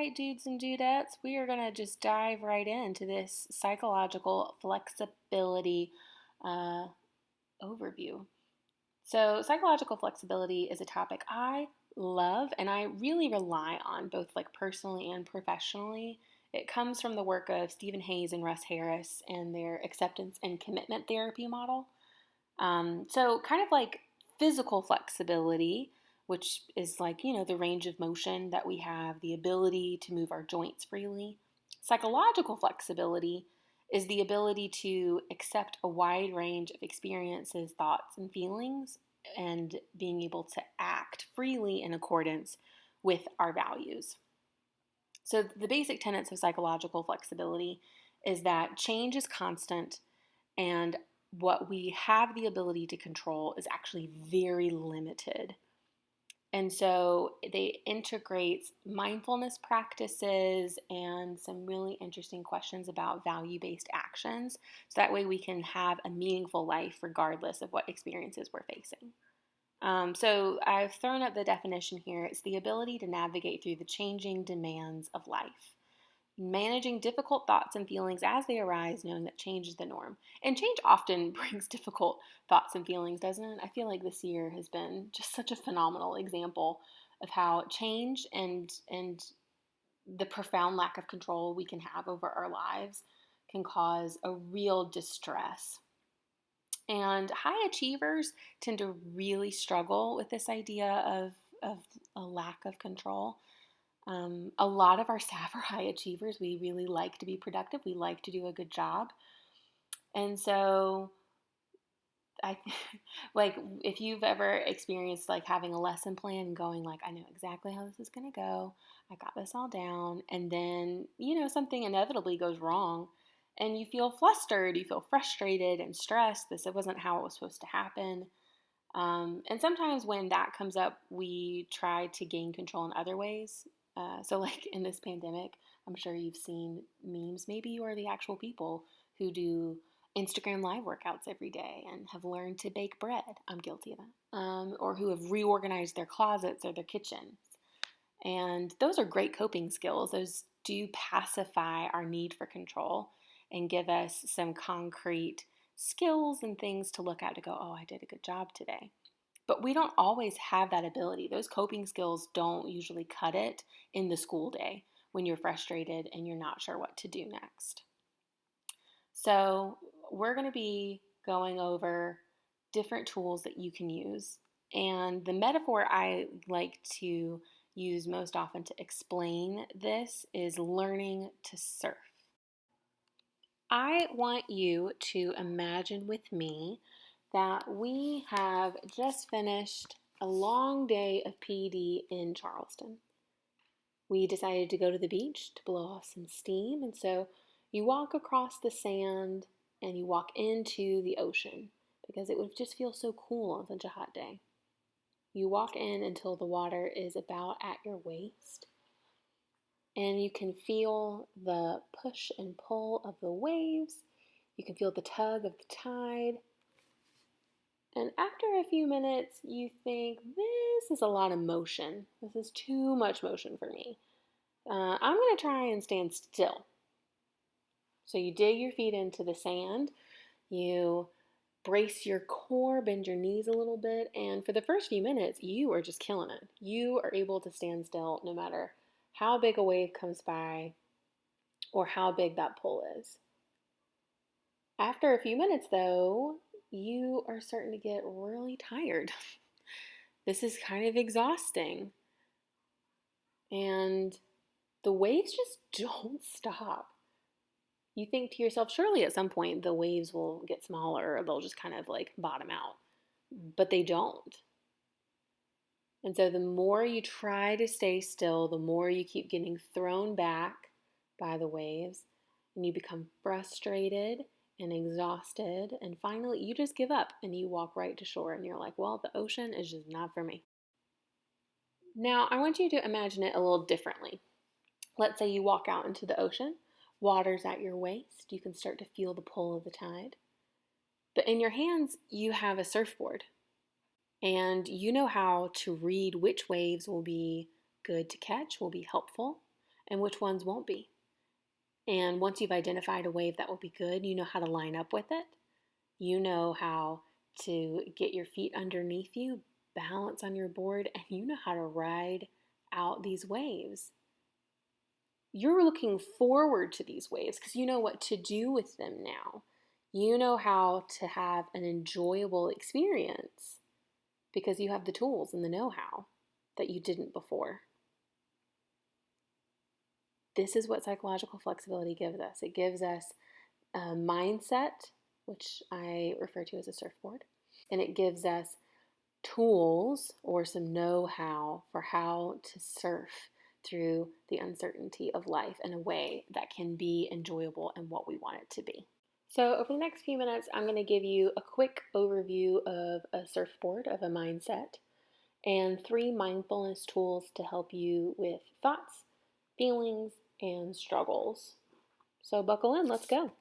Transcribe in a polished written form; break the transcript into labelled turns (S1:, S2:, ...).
S1: right, dudes and dudettes, we are going to just dive right into this psychological flexibility uh, overview. So, psychological flexibility is a topic I love and I really rely on both like personally and professionally. It comes from the work of Stephen Hayes and Russ Harris and their acceptance and commitment therapy model. So, kind of like physical flexibility, which is like, the range of motion that we have, the ability to move our joints freely. Psychological flexibility is the ability to accept a wide range of experiences, thoughts, and feelings, and being able to act freely in accordance with our values. So, the basic tenets of psychological flexibility is that change is constant and what we have the ability to control is actually very limited. And so they integrate mindfulness practices and some really interesting questions about value-based actions. So that way we can have a meaningful life regardless of what experiences we're facing. So I've thrown up the definition here. It's the ability to navigate through the changing demands of life. Managing difficult thoughts and feelings as they arise, knowing that change is the norm. And change often brings difficult thoughts and feelings, doesn't it? I feel like this year has been just such a phenomenal example of how change and the profound lack of control we can have over our lives can cause a real distress. And high achievers tend to really struggle with this idea of a lack of control. A lot of our staff are high achievers. We really like to be productive. We like to do a good job. And so I like if you've ever experienced like having a lesson plan and going like, I know exactly how this is going to go. I got this all down. And then, something inevitably goes wrong and you feel flustered, you feel frustrated and stressed. This it wasn't how it was supposed to happen. And sometimes when that comes up, we try to gain control in other ways. So, like in this pandemic, I'm sure you've seen memes. Maybe you are the actual people who do Instagram live workouts every day and have learned to bake bread. I'm guilty of that. Or who have reorganized their closets or their kitchens. And those are great coping skills. Those do pacify our need for control and give us some concrete skills and things to look at to go, oh, I did a good job today. But we don't always have that ability. Those coping skills don't usually cut it in the school day when you're frustrated and you're not sure what to do next. So, we're going to be going over different tools that you can use. And the metaphor I like to use most often to explain this is learning to surf. I want you to imagine with me that we have just finished a long day of PD in Charleston. We decided to go to the beach to blow off some steam, and so you walk across the sand and you walk into the ocean because it would just feel so cool on such a hot day. You walk in until the water is about at your waist, and you can feel the push and pull of the waves. You can feel the tug of the tide. And after a few minutes, you think, this is a lot of motion. This is too much motion for me. I'm going to try and stand still. So you dig your feet into the sand. You brace your core, bend your knees a little bit. And for the first few minutes, you are just killing it. You are able to stand still no matter how big a wave comes by or how big that pull is. After a few minutes, though, you are starting to get really tired. This is kind of exhausting. And the waves just don't stop. You think to yourself, surely at some point the waves will get smaller or they'll just kind of like bottom out. But they don't. And so the more you try to stay still, the more you keep getting thrown back by the waves, and you become frustrated and exhausted, and finally you just give up and you walk right to shore and you're like, well, the ocean is just not for me. Now, I want you to imagine it a little differently. Let's say you walk out into the ocean, water's at your waist, you can start to feel the pull of the tide. But in your hands, you have a surfboard, and you know how to read which waves will be good to catch, will be helpful, and which ones won't be. And once you've identified a wave that will be good, you know how to line up with it. You know how to get your feet underneath you, balance on your board, and you know how to ride out these waves. You're looking forward to these waves because you know what to do with them now. You know how to have an enjoyable experience because you have the tools and the know-how that you didn't before. This is what psychological flexibility gives us. It gives us a mindset, which I refer to as a surfboard, and it gives us tools or some know-how for how to surf through the uncertainty of life in a way that can be enjoyable and what we want it to be. So over the next few minutes, I'm going to give you a quick overview of a surfboard, of a mindset, and 3 mindfulness tools to help you with thoughts, feelings, and struggles. So buckle in, let's go.